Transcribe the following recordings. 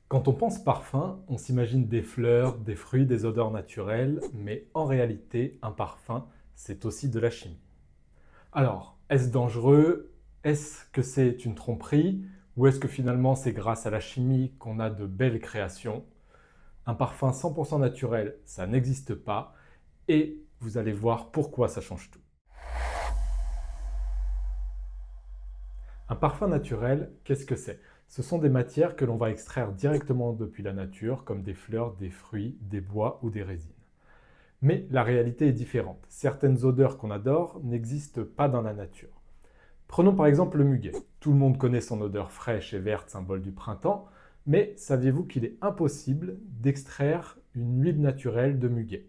Quand on pense parfum, on s'imagine des fleurs, des fruits, des odeurs naturelles, mais en réalité, un parfum, c'est aussi de la chimie. Alors, est-ce dangereux? Est-ce que c'est une tromperie? Ou est-ce que finalement c'est grâce à la chimie qu'on a de belles créations? Un parfum 100% naturel, ça n'existe pas, et vous allez voir pourquoi ça change tout. Un parfum naturel, qu'est-ce que c'est? Ce sont des matières que l'on va extraire directement depuis la nature, comme des fleurs, des fruits, des bois ou des résines. Mais la réalité est différente. Certaines odeurs qu'on adore n'existent pas dans la nature. Prenons par exemple le muguet. Tout le monde connaît son odeur fraîche et verte, symbole du printemps, mais saviez-vous qu'il est impossible d'extraire une huile naturelle de muguet?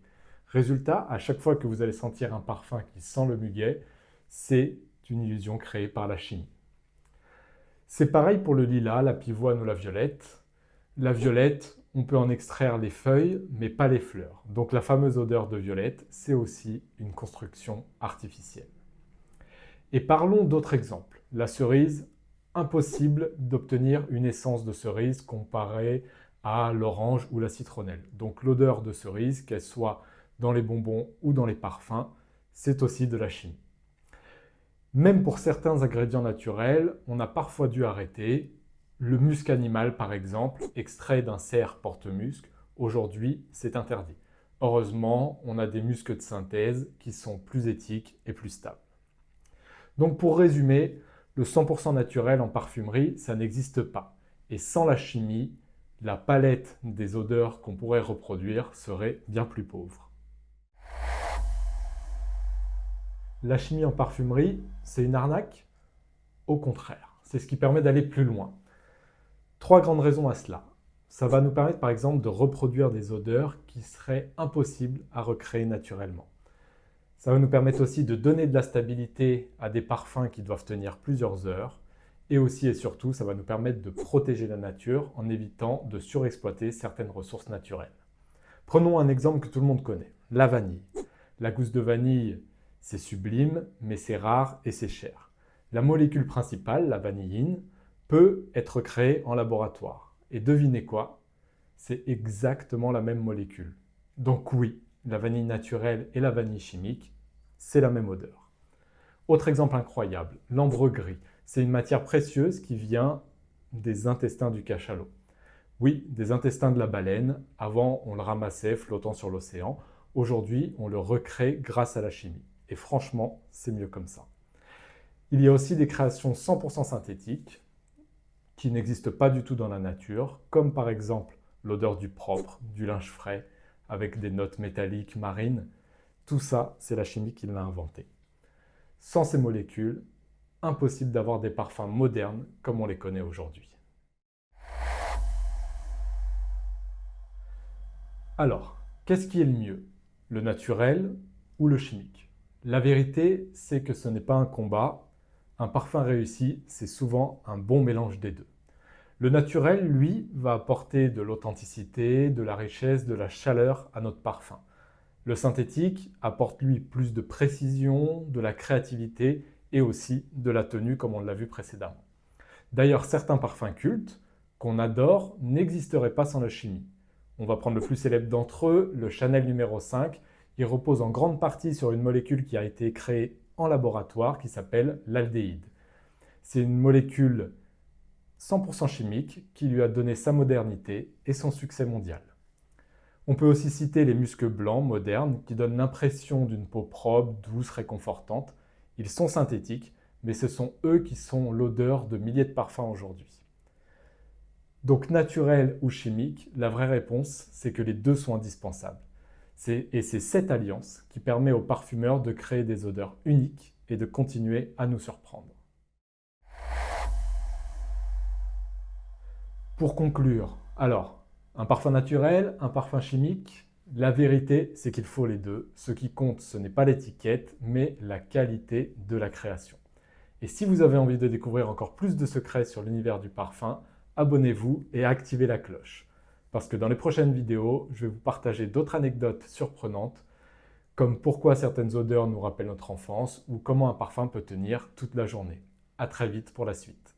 Résultat, à chaque fois que vous allez sentir un parfum qui sent le muguet, c'est une illusion créée par la chimie. C'est pareil pour le lilas, la pivoine ou la violette. La violette, on peut en extraire les feuilles, mais pas les fleurs. Donc la fameuse odeur de violette, c'est aussi une construction artificielle. Et parlons d'autres exemples. La cerise, impossible d'obtenir une essence de cerise comparée à l'orange ou la citronnelle. Donc l'odeur de cerise, qu'elle soit dans les bonbons ou dans les parfums, c'est aussi de la chimie. Même pour certains ingrédients naturels, on a parfois dû arrêter. Le musc animal, par exemple, extrait d'un cerf porte-musc, aujourd'hui, c'est interdit. Heureusement, on a des muscs de synthèse qui sont plus éthiques et plus stables. Donc pour résumer, le 100% naturel en parfumerie, ça n'existe pas. Et sans la chimie, la palette des odeurs qu'on pourrait reproduire serait bien plus pauvre. La chimie en parfumerie, c'est une arnaque? Au contraire, c'est ce qui permet d'aller plus loin. Trois grandes raisons à cela. Ça va nous permettre par exemple de reproduire des odeurs qui seraient impossibles à recréer naturellement. Ça va nous permettre aussi de donner de la stabilité à des parfums qui doivent tenir plusieurs heures. Et aussi et surtout, ça va nous permettre de protéger la nature en évitant de surexploiter certaines ressources naturelles. Prenons un exemple que tout le monde connaît, la vanille. La gousse de vanille, c'est sublime, mais c'est rare et c'est cher. La molécule principale, la vanilline, peut être créée en laboratoire. Et devinez quoi? C'est exactement la même molécule. Donc oui, la vanille naturelle et la vanille chimique, c'est la même odeur. Autre exemple incroyable, l'ambre gris. C'est une matière précieuse qui vient des intestins du cachalot. Oui, des intestins de la baleine. Avant, on le ramassait flottant sur l'océan. Aujourd'hui, on le recrée grâce à la chimie. Et franchement, c'est mieux comme ça. Il y a aussi des créations 100% synthétiques qui n'existent pas du tout dans la nature, comme par exemple l'odeur du propre, du linge frais, avec des notes métalliques marines. Tout ça, c'est la chimie qui l'a inventé. Sans ces molécules, impossible d'avoir des parfums modernes comme on les connaît aujourd'hui. Alors, qu'est-ce qui est le mieux? Le naturel ou le chimique? La vérité, c'est que ce n'est pas un combat. Un parfum réussi, c'est souvent un bon mélange des deux. Le naturel, lui, va apporter de l'authenticité, de la richesse, de la chaleur à notre parfum. Le synthétique apporte, lui, plus de précision, de la créativité et aussi de la tenue, comme on l'a vu précédemment. D'ailleurs, certains parfums cultes qu'on adore n'existeraient pas sans la chimie. On va prendre le plus célèbre d'entre eux, le Chanel numéro 5. Il repose en grande partie sur une molécule qui a été créée en laboratoire qui s'appelle l'aldéhyde. C'est une molécule 100% chimique qui lui a donné sa modernité et son succès mondial. On peut aussi citer les muscs blancs modernes qui donnent l'impression d'une peau propre, douce, réconfortante. Ils sont synthétiques, mais ce sont eux qui sont l'odeur de milliers de parfums aujourd'hui. Donc naturel ou chimique, la vraie réponse, c'est que les deux sont indispensables. Et c'est cette alliance qui permet aux parfumeurs de créer des odeurs uniques et de continuer à nous surprendre. Pour conclure, alors, un parfum naturel, un parfum chimique, la vérité, c'est qu'il faut les deux. Ce qui compte, ce n'est pas l'étiquette, mais la qualité de la création. Et si vous avez envie de découvrir encore plus de secrets sur l'univers du parfum, abonnez-vous et activez la cloche. Parce que dans les prochaines vidéos, je vais vous partager d'autres anecdotes surprenantes, comme pourquoi certaines odeurs nous rappellent notre enfance ou comment un parfum peut tenir toute la journée. À très vite pour la suite.